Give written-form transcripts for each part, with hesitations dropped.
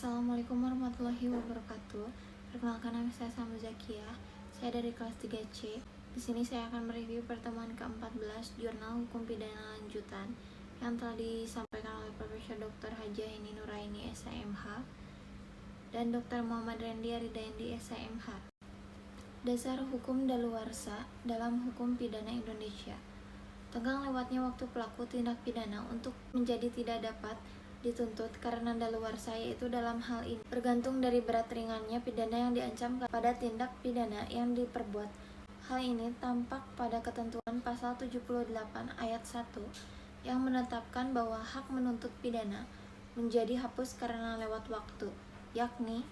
Assalamualaikum warahmatullahi wabarakatuh. Perkenalkan, nama saya Salma Zakiah. Saya dari kelas 3C. Di sini saya akan mereview pertemuan ke-14 Jurnal Hukum Pidana Lanjutan yang telah disampaikan oleh Profesor Dr. Hajah Heni Nuraini SIMH dan Dr. Muhammad Rendi Aridayandi SIMH. Dasar hukum daluarsa dalam hukum pidana Indonesia. Tenggang lewatnya waktu pelaku tindak pidana untuk menjadi tidak dapat dituntut karena daluarsa, yaitu dalam hal ini bergantung dari berat ringannya pidana yang diancam pada tindak pidana yang diperbuat. Hal ini tampak pada ketentuan pasal 78 ayat 1 yang menetapkan bahwa hak menuntut pidana menjadi hapus karena lewat waktu, yakni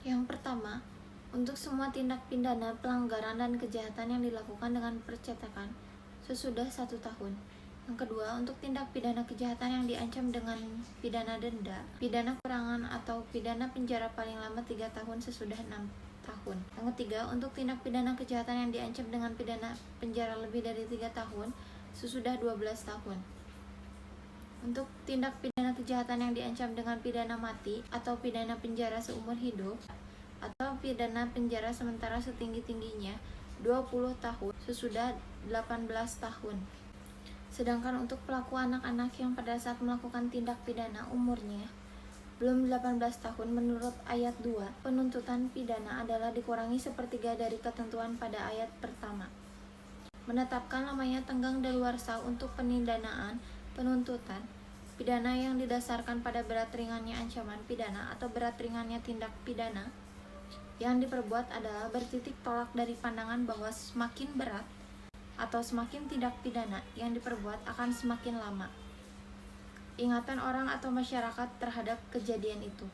yang pertama, untuk semua tindak pidana pelanggaran dan kejahatan yang dilakukan dengan percetakan sesudah 1 tahun. Yang kedua, untuk tindak pidana kejahatan yang diancam dengan pidana denda, pidana kurangan atau pidana penjara paling lama 3 tahun sesudah 6 tahun. Yang ketiga, untuk tindak pidana kejahatan yang diancam dengan pidana penjara lebih dari 3 tahun sesudah 12 tahun. Untuk tindak pidana kejahatan yang diancam dengan pidana mati atau pidana penjara seumur hidup atau pidana penjara sementara setinggi-tingginya 20 tahun sesudah 18 tahun. Sedangkan untuk pelaku anak-anak yang pada saat melakukan tindak pidana umurnya belum 18 tahun, menurut ayat 2, penuntutan pidana adalah dikurangi sepertiga dari ketentuan pada ayat pertama. Menetapkan lamanya tenggang daluarsa untuk penindanaan penuntutan pidana yang didasarkan pada berat ringannya ancaman pidana atau berat ringannya tindak pidana yang diperbuat adalah bertitik tolak dari pandangan bahwa semakin berat atau semakin tindak pidana yang diperbuat akan semakin lama ingatan orang atau masyarakat terhadap kejadian itu.